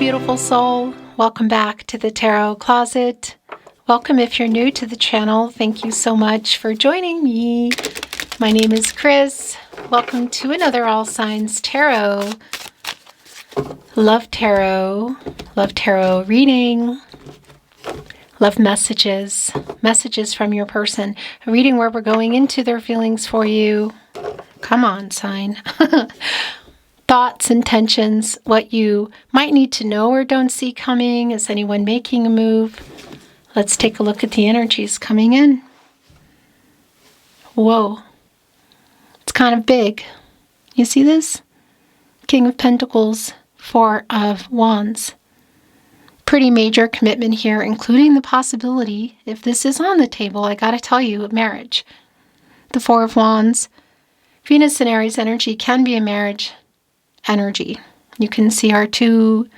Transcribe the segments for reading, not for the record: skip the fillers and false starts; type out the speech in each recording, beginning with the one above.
beautiful soul. Welcome back to the Tarot Closet. Welcome if you're new to the channel. Thank you so much for joining me. My name is Chris. Welcome to another All Signs Tarot. Love tarot reading. Love messages from your person. A reading where we're going into their feelings for you. Come on, sign. Thoughts, intentions, what you might need to know or don't see coming. Is anyone making a move? Let's take a look at the energies coming in. Whoa. It's kind of big. You see this? King of Pentacles, Four of Wands. Pretty major commitment here, including the possibility, if this is on the table, I gotta tell you, of marriage. The Four of Wands. Venus and Aries energy can be a marriage energy. You can see our two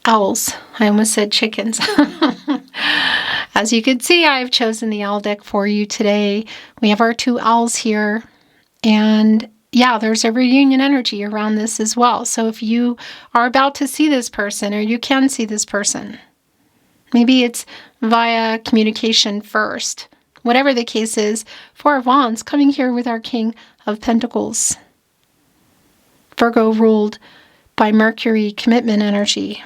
owls. I almost said chickens. As you can see, I've chosen the owl deck for you today. We have our two owls here. And yeah, there's a reunion energy around this as well. So if you are about to see this person, or you can see this person, maybe it's via communication first. Whatever the case is, Four of Wands coming here with our King of Pentacles. Virgo ruled by Mercury, commitment energy.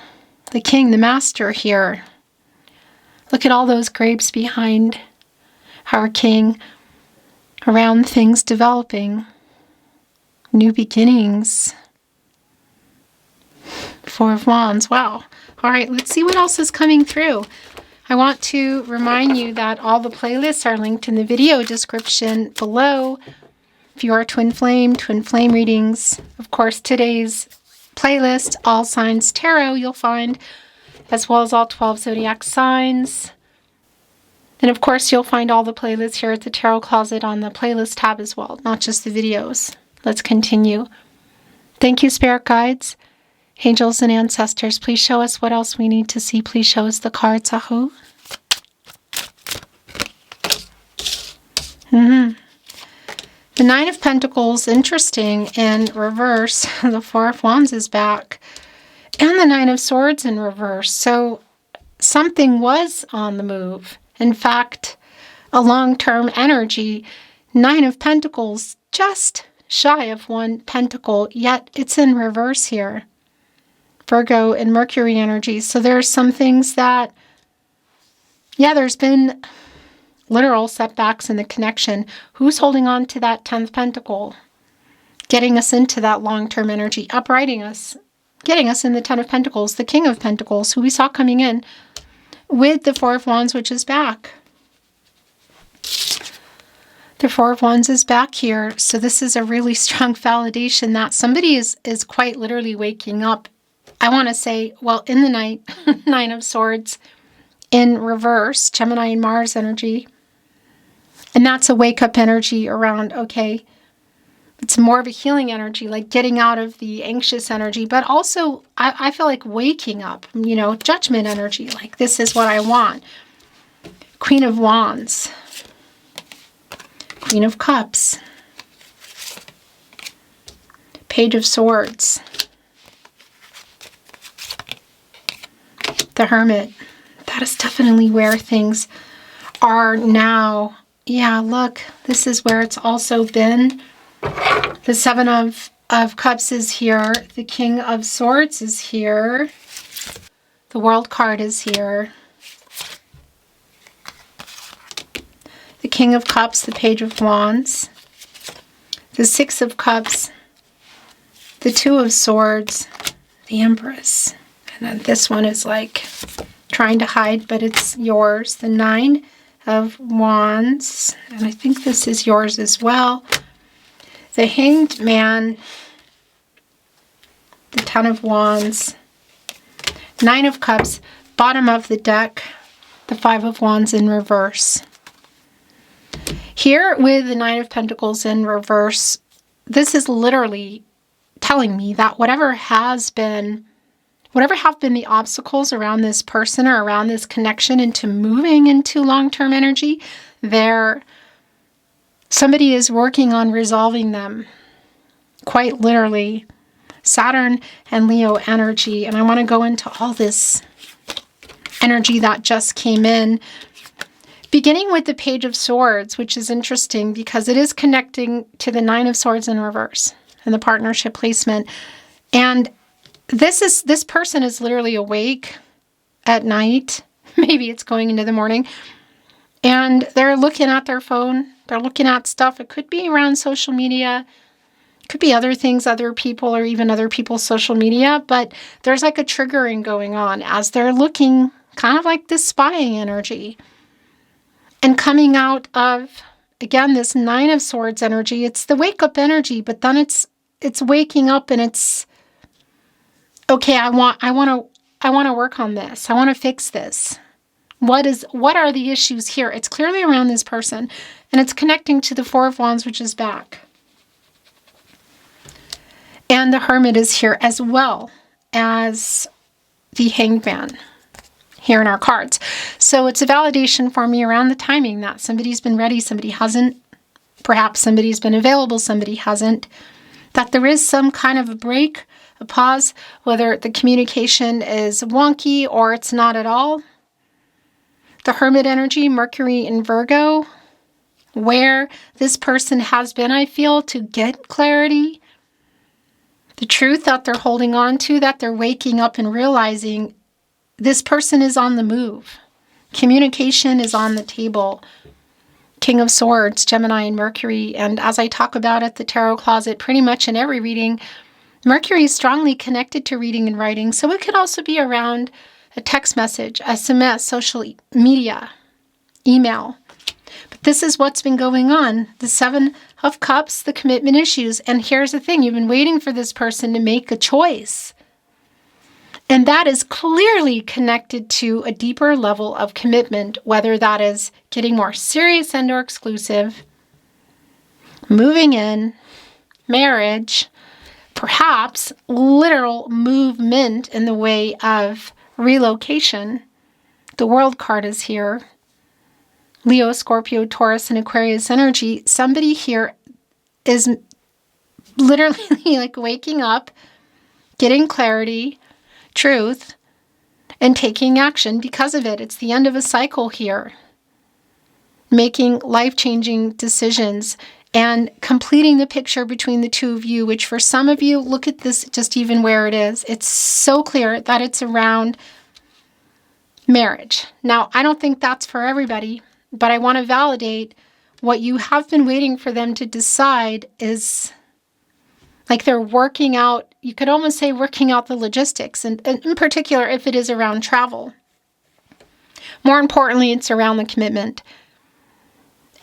The King, the Master here. Look at all those grapes behind our King, around things developing. New beginnings. Four of Wands. Wow. All right, let's see what else is coming through. I want to remind you that all the playlists are linked in the video description below. If you are twin flame readings, of course, today's playlist, All Signs Tarot, you'll find, as well as all 12 zodiac signs. And of course, you'll find all the playlists here at the Tarot Closet on the playlist tab as well, not just the videos. Let's continue. Thank you, Spirit Guides, Angels, and Ancestors. Please show us what else we need to see. Please show us the cards. Aho. The Nine of Pentacles, interesting, in reverse. The Four of Wands is back. And the Nine of Swords in reverse. So something was on the move. In fact, a long-term energy. Nine of Pentacles, just shy of one pentacle, yet it's in reverse here. Virgo and Mercury energy. So there's some things that, yeah, there's been literal setbacks in the connection. Who's holding on to that 10th pentacle? Getting us into that long-term energy, uprighting us, getting us in the 10 of Pentacles, the King of Pentacles, who we saw coming in with the Four of Wands, which is back. The Four of Wands is back here. So this is a really strong validation that somebody is quite literally waking up. I want to say, well, in the night, Nine of Swords in reverse, Gemini and Mars energy. And that's a wake-up energy around, okay, it's more of a healing energy, like getting out of the anxious energy, but also I feel like waking up, you know, judgment energy, like this is what I want. Queen of Wands. Queen of Cups. Page of Swords. The Hermit. That is definitely where things are now. Yeah, look, this is where it's also been. The Seven of Cups is here. The King of Swords is here. The World card is here. The King of Cups, the Page of Wands. The Six of Cups. The Two of Swords. The Empress. And then this one is like trying to hide, but it's yours. The Nine of Wands, and I think this is yours as well. The Hanged Man, the Ten of Wands, Nine of Cups, bottom of the deck, the Five of Wands in reverse. Here with the Nine of Pentacles in reverse, this is literally telling me that whatever have been the obstacles around this person or around this connection into moving into long-term energy, somebody is working on resolving them. Quite literally. Saturn and Leo energy. And I want to go into all this energy that just came in, beginning with the Page of Swords, which is interesting because it is connecting to the Nine of Swords in reverse and the partnership placement. And this person is literally awake at night. Maybe it's going into the morning. And they're looking at their phone. They're looking at stuff. It could be around social media. It could be other things, other people, or even other people's social media. But there's like a triggering going on as they're looking, kind of like this spying energy. And coming out of, again, this Nine of Swords energy, it's the wake-up energy, but then it's waking up and it's, okay, I want to work on this. I want to fix this. What are the issues here? It's clearly around this person, and it's connecting to the Four of Wands, which is back. And the Hermit is here as well as the Hanged Man here in our cards. So it's a validation for me around the timing that somebody's been ready, somebody hasn't. Perhaps somebody's been available, somebody hasn't. That there is some kind of a break, a pause, whether the communication is wonky or it's not at all. The Hermit energy, Mercury in Virgo, where this person has been, I feel, to get clarity. The truth that they're holding on to, that they're waking up and realizing this person is on the move. Communication is on the table. King of Swords, Gemini and Mercury. And as I talk about at the Tarot Closet, pretty much in every reading, Mercury is strongly connected to reading and writing. So it could also be around a text message, SMS, social media, email. But this is what's been going on. The Seven of Cups, the commitment issues. And here's the thing. You've been waiting for this person to make a choice. And that is clearly connected to a deeper level of commitment, whether that is getting more serious and or exclusive, moving in, marriage, perhaps literal movement in the way of relocation. The World card is here. Leo, Scorpio, Taurus, and Aquarius energy. Somebody here is literally like waking up, getting clarity, truth, and taking action because of it. It's the end of a cycle here. Making life-changing decisions and completing the picture between the two of you, which for some of you, look at this, just even where it is. It's so clear that it's around marriage. Now, I don't think that's for everybody, but I want to validate what you have been waiting for them to decide is like they're working out, you could almost say working out the logistics, and in particular if it is around travel. More importantly, it's around the commitment.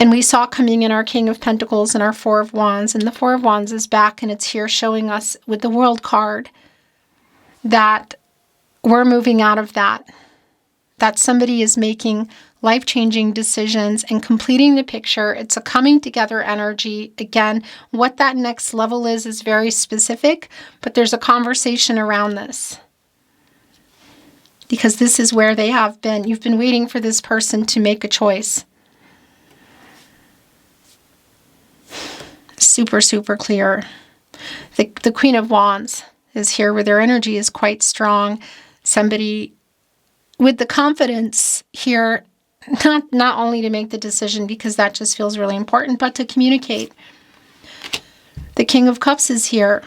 And we saw coming in our King of Pentacles and our Four of Wands, and the Four of Wands is back and it's here showing us with the World card that we're moving out of that. That somebody is making life-changing decisions and completing the picture. It's a coming together energy. Again, what that next level is very specific, but there's a conversation around this. Because this is where they have been. You've been waiting for this person to make a choice. Super, super clear. The Queen of Wands is here where their energy is quite strong. Somebody with the confidence here, not only to make the decision because that just feels really important, but to communicate. The King of Cups is here.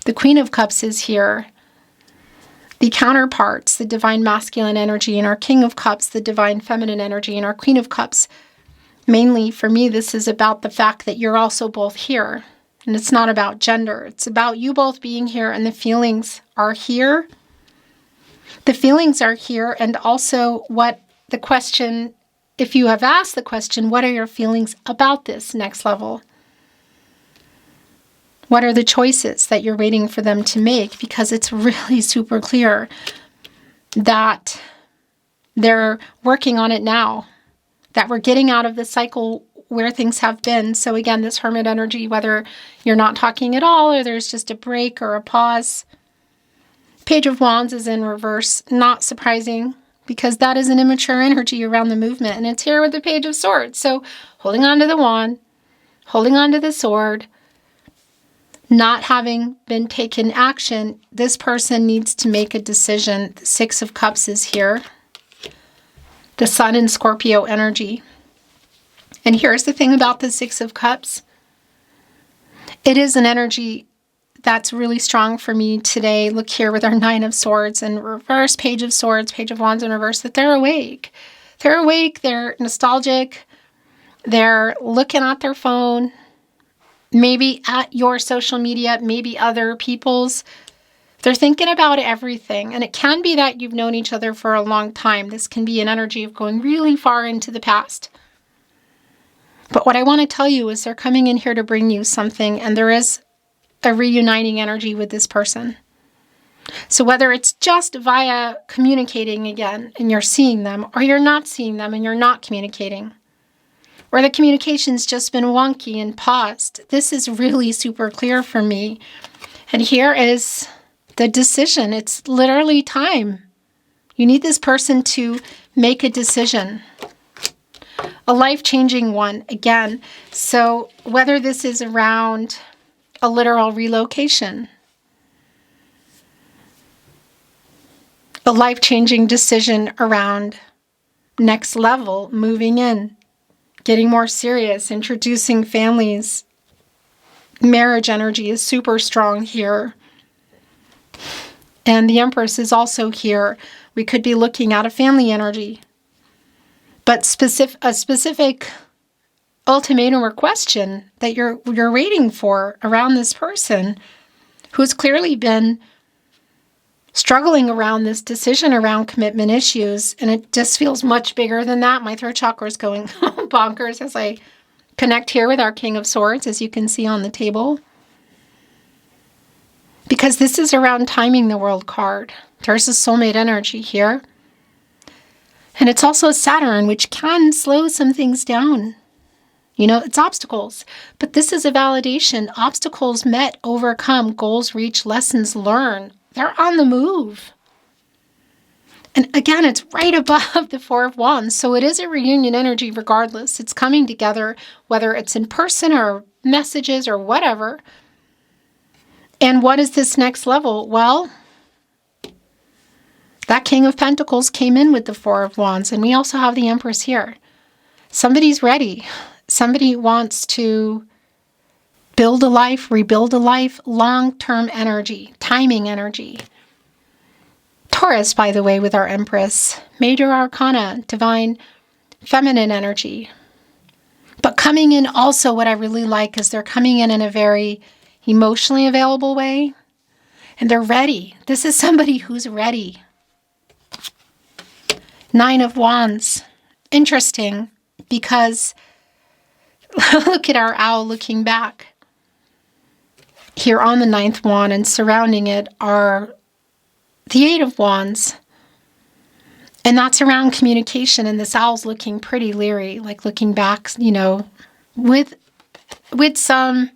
The Queen of Cups is here. The counterparts, the Divine Masculine energy, and our King of Cups, the Divine Feminine energy, and our Queen of Cups. Mainly, for me, this is about the fact that you're also both here. And it's not about gender. It's about you both being here, and the feelings are here. The feelings are here, and also what the question, if you have asked the question, what are your feelings about this next level? What are the choices that you're waiting for them to make? Because it's really super clear that they're working on it now, that we're getting out of the cycle where things have been. So again, this Hermit energy, whether you're not talking at all or there's just a break or a pause. Page of Wands is in reverse, not surprising because that is an immature energy around the movement, and it's here with the Page of Swords. So holding on to the wand, holding on to the sword, not having been taken action, this person needs to make a decision. The Six of Cups is here. The Sun in Scorpio energy. And here's the thing about the Six of Cups. It is an energy that's really strong for me today. Look here with our Nine of Swords and reverse, Page of Swords, Page of Wands in reverse, that they're awake. They're awake, they're nostalgic, they're looking at their phone, maybe at your social media, maybe other people's. They're thinking about everything. And it can be that you've known each other for a long time. This can be an energy of going really far into the past. But what I want to tell you is they're coming in here to bring you something, and there is a reuniting energy with this person. So whether it's just via communicating again and you're seeing them, or you're not seeing them and you're not communicating, or the communication's just been wonky and paused, this is really super clear for me. And here is the decision. It's literally time. You need this person to make a decision. A life-changing one, again. So whether this is around a literal relocation, a life-changing decision around next level, moving in, getting more serious, introducing families. Marriage energy is super strong here. And the Empress is also here. We could be looking at a family energy. But a specific ultimatum or question that you're waiting for around this person who's clearly been struggling around this decision around commitment issues. And it just feels much bigger than that. My throat chakra is going bonkers as I connect here with our King of Swords, as you can see on the table. Because this is around timing the World card. There's a soulmate energy here. And it's also Saturn, which can slow some things down. You know, it's obstacles. But this is a validation. Obstacles met, overcome, goals reached, lessons learned. They're on the move. And again, it's right above the Four of Wands. So it is a reunion energy regardless. It's coming together, whether it's in person or messages or whatever. And what is this next level? Well, that King of Pentacles came in with the Four of Wands, and we also have the Empress here. Somebody's ready. Somebody wants to build a life, rebuild a life, long-term energy, timing energy. Taurus, by the way, with our Empress, Major Arcana, divine feminine energy. But coming in also, what I really like is they're coming in a very emotionally available way, and they're ready. This is somebody who's ready. Nine of Wands. Interesting, because look at our owl looking back. Here on the ninth wand, and surrounding it are the Eight of Wands. And that's around communication, and this owl's looking pretty leery, like looking back, you know, with some,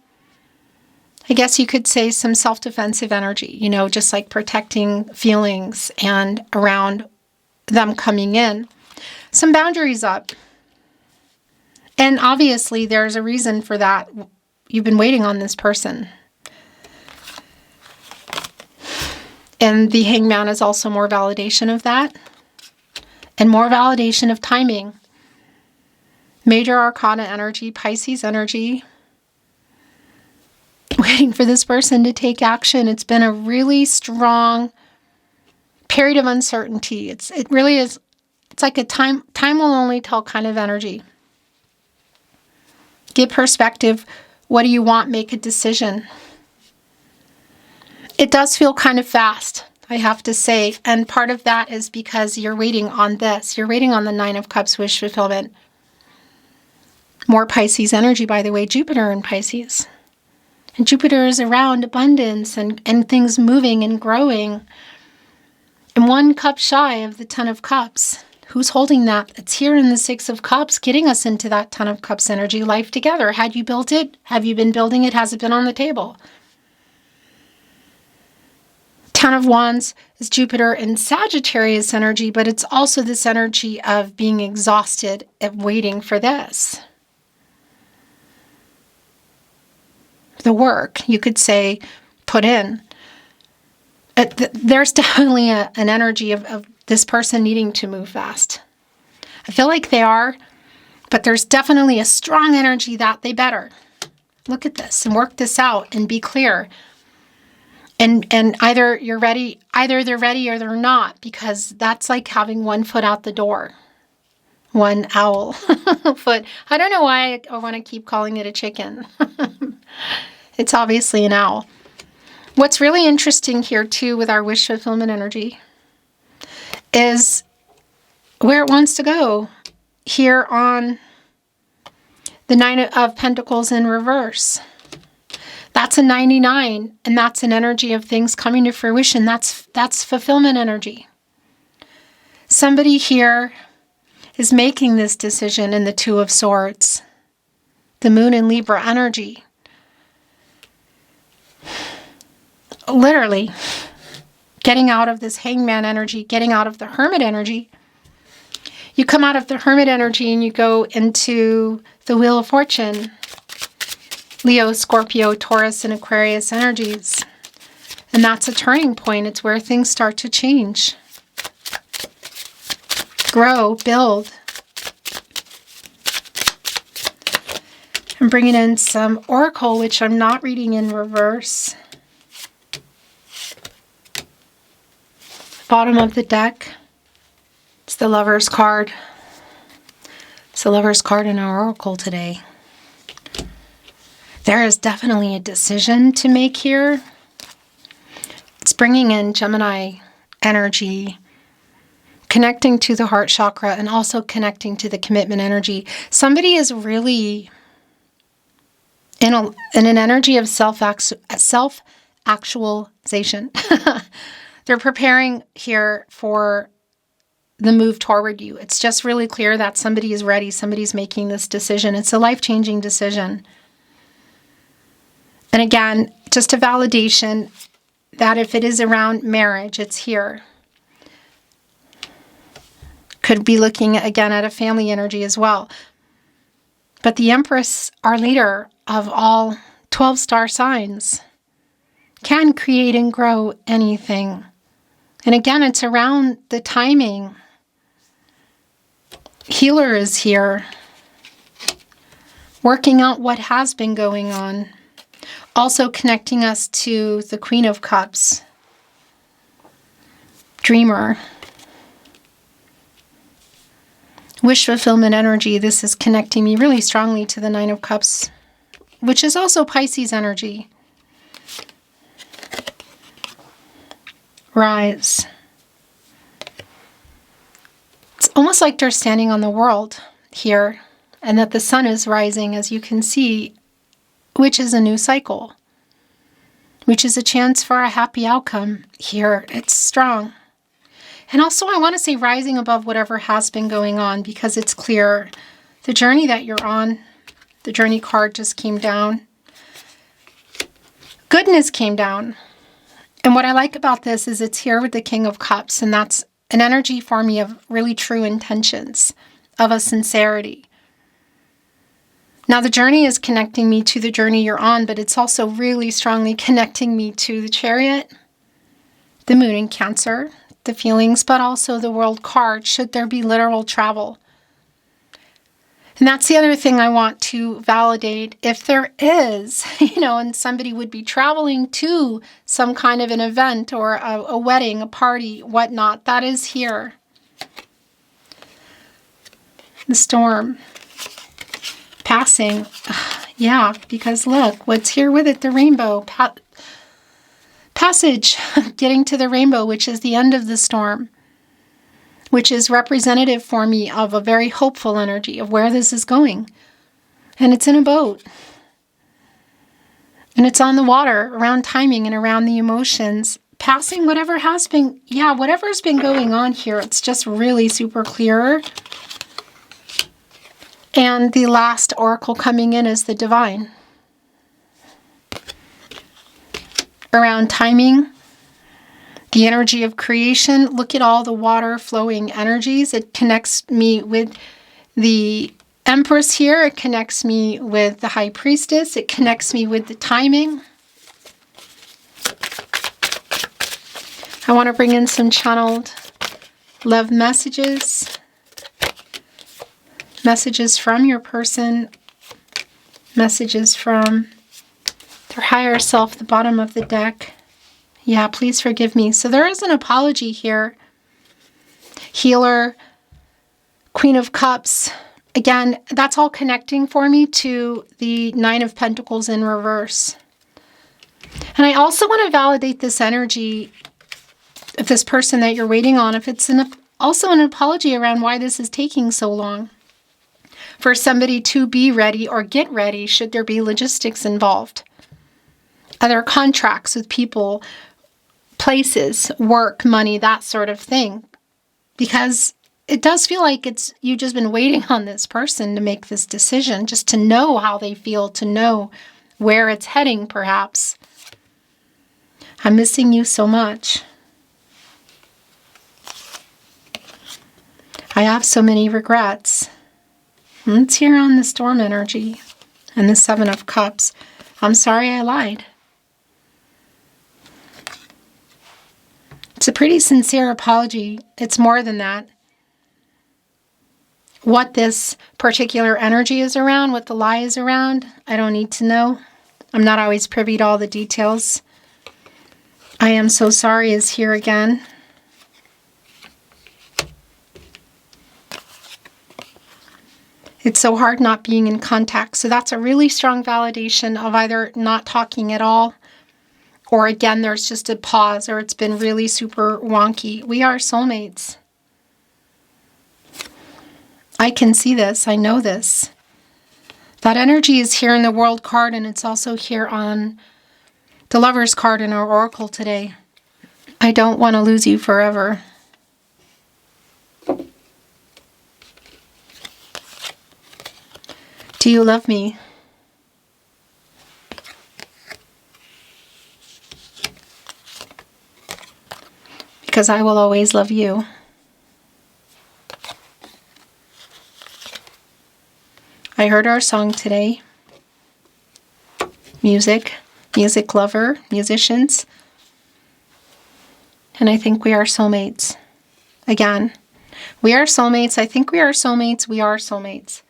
I guess you could say, some self-defensive energy, you know, just like protecting feelings and around them coming in. Some boundaries up. And obviously there's a reason for that. You've been waiting on this person. And the Hangman is also more validation of that. And more validation of timing. Major Arcana energy, Pisces energy. Waiting for this person to take action. It's been a really strong period of uncertainty. It really is. It's like a time will only tell kind of energy. Give perspective. What do you want? Make a decision. It does feel kind of fast, I have to say. And part of that is because you're waiting on this. You're waiting on the Nine of Cups wish fulfillment. More Pisces energy, by the way. Jupiter in Pisces. And Jupiter is around abundance and things moving and growing. And one cup shy of the Ten of Cups. Who's holding that? It's here in the Six of Cups, getting us into that Ten of Cups energy, life together. Had you built it? Have you been building it? Has it been on the table? Ten of Wands is Jupiter in Sagittarius energy, but it's also this energy of being exhausted and waiting for this. the work, you could say, put in. There's definitely an energy of this person needing to move fast. I feel like they are, but there's definitely a strong energy that they better look at this and work this out and be clear. And either you're ready, either they're ready or they're not, because that's like having one foot out the door. One owl foot. I don't know why I want to keep calling it a chicken. It's obviously an owl. What's really interesting here too with our wish fulfillment energy is where it wants to go. Here on the Nine of Pentacles in reverse. That's a 99, and that's an energy of things coming to fruition. That's fulfillment energy. Somebody here is making this decision in the Two of Swords. The Moon in Libra energy. Literally getting out of this Hangman energy, getting out of the Hermit energy. You come out of the Hermit energy and you go into the Wheel of Fortune. Leo, Scorpio, Taurus, and Aquarius energies. And that's a turning point. It's where things start to change. Grow, build. I'm bringing in some Oracle, which I'm not reading in reverse. Bottom of the deck. It's the Lover's card. It's the Lover's card in our Oracle today. There is definitely a decision to make here. It's bringing in Gemini energy, connecting to the heart chakra, and also connecting to the commitment energy. Somebody is really in an energy of self-actualization. They're preparing here for the move toward you. It's just really clear that somebody is ready. Somebody's making this decision. It's a life-changing decision. And again, just a validation that if it is around marriage, it's here. Could be looking again at a family energy as well. But the Empress, our leader of all 12 star signs, can create and grow anything. And again, it's around the timing. Healer is here, working out what has been going on. Also connecting us to the Queen of Cups, Dreamer. Wish fulfillment energy. This is connecting me really strongly to the Nine of Cups, which is also Pisces energy. Rise. It's almost like they're standing on the world here, and that the sun is rising, as you can see, which is a new cycle, which is a chance for a happy outcome here. It's strong. And also I want to say rising above whatever has been going on, because it's clear the journey that you're on, the journey card just came down. Goodness came down. And what I like about this is it's here with the King of Cups, and that's an energy for me of really true intentions, of a sincerity. Now, the journey is connecting me to the journey you're on, but it's also really strongly connecting me to the Chariot, the Moon in Cancer, the feelings, but also the World card, should there be literal travel. And that's the other thing I want to validate. If there is, and somebody would be traveling to some kind of an event or a wedding, a party, whatnot, that is here. The Storm. Passing. Yeah, because look, what's here with it? The rainbow. Passage. Getting to the rainbow, which is the end of the storm. Which is representative for me of a very hopeful energy of where this is going. And it's in a boat. And it's on the water, around timing and around the emotions. Passing whatever has been, whatever's been going on here, it's just really super clear. And the last oracle coming in is the Divine. Around timing, the energy of creation. Look at all the water flowing energies. It connects me with the Empress here, it connects me with the High Priestess. It connects me with the timing. I want to bring in some channeled love messages. Messages from your person. Messages from their higher self, the bottom of the deck. Yeah, please forgive me. So there is an apology here. Healer, Queen of Cups. Again, that's all connecting for me to the Nine of Pentacles in reverse. And I also want to validate this energy of this person that you're waiting on, if it's also an apology around why this is taking so long. For somebody to be ready or get ready should there be logistics involved. Other contracts with people, places, work, money, that sort of thing. Because it does feel like you've just been waiting on this person to make this decision, just to know how they feel, to know where it's heading, perhaps. I'm missing you so much. I have so many regrets. And it's here on the Storm energy and the Seven of Cups. I'm sorry I lied. It's a pretty sincere apology. It's more than that. What this particular energy is around, what the lie is around, I don't need to know. I'm not always privy to all the details. I am so sorry is here again. It's so hard not being in contact. So that's a really strong validation of either not talking at all, or again, there's just a pause, or it's been really super wonky. We are soulmates. I can see this. I know this. That energy is here in the World card, and it's also here on the Lover's card in our Oracle today. I don't want to lose you forever. Do you love me? Because I will always love you. I heard our song today. Music lover, musicians. And I think we are soulmates. Again, we are soulmates. I think we are soulmates. We are soulmates.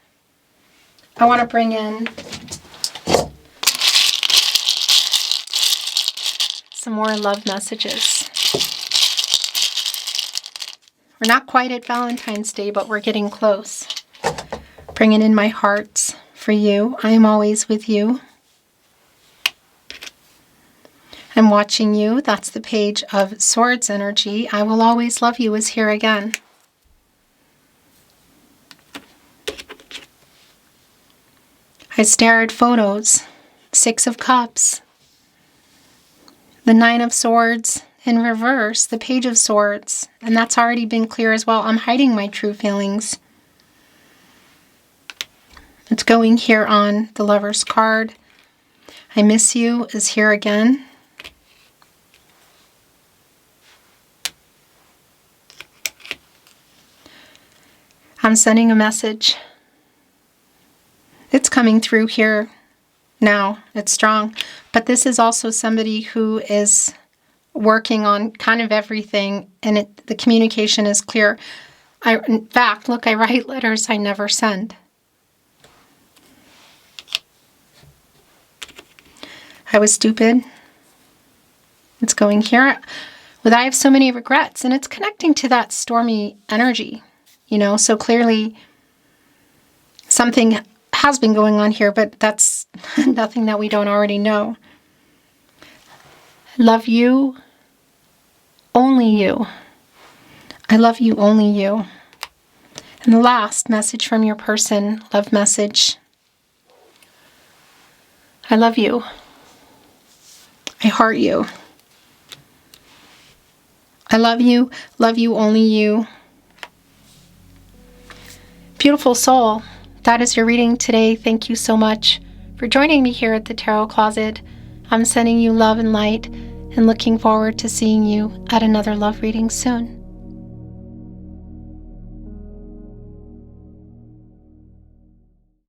I want to bring in some more love messages. We're not quite at Valentine's Day, but we're getting close. Bringing in my hearts for you. I am always with you. I'm watching you. That's the Page of Swords energy. I will always love you is here again. I stare at photos. Six of Cups. The Nine of Swords in reverse. The Page of Swords. And that's already been clear as well. I'm hiding my true feelings. It's going here on the Lover's card. I miss you is here again. I'm sending a message. It's coming through here now. It's strong. But this is also somebody who is working on kind of everything, and the communication is clear. In fact, look, I write letters I never send. I was stupid. It's going here. But I have so many regrets, and it's connecting to that stormy energy, so clearly something has been going on here, but that's nothing that we don't already know. I love you, only you. I love you, only you. And the last message from your person, love message. I love you. I heart you. I love you, only you. Beautiful soul, that is your reading today. Thank you so much for joining me here at the Tarot Closet. I'm sending you love and light and looking forward to seeing you at another love reading soon.